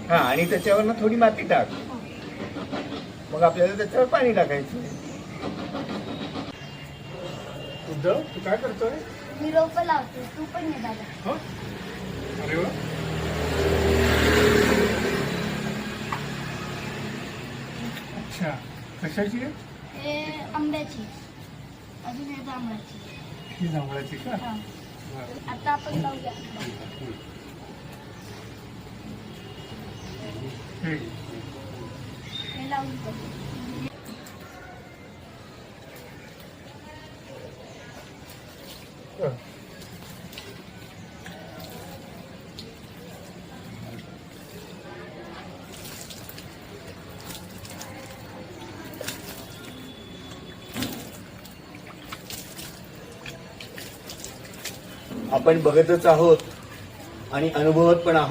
हा, आणि त्याच्यावर ना थोडी माती टाक. मग आपल्याला त्याच्यावर पाणी टाकायचं. उद्धव, तू काय करतोय? मी रोपं लावतो, तू पण ये दादा. हो? अरे वा. अच्छा, कशाची आहे? हे आंब्याची, अजून हे जांभळाची. ही जांभळाची का? हा. बरं. आता आपण लावूया. हे. हे लावून बघू. बरं. आपण बघतच आहोत आणि अनुभवत पण आहोत.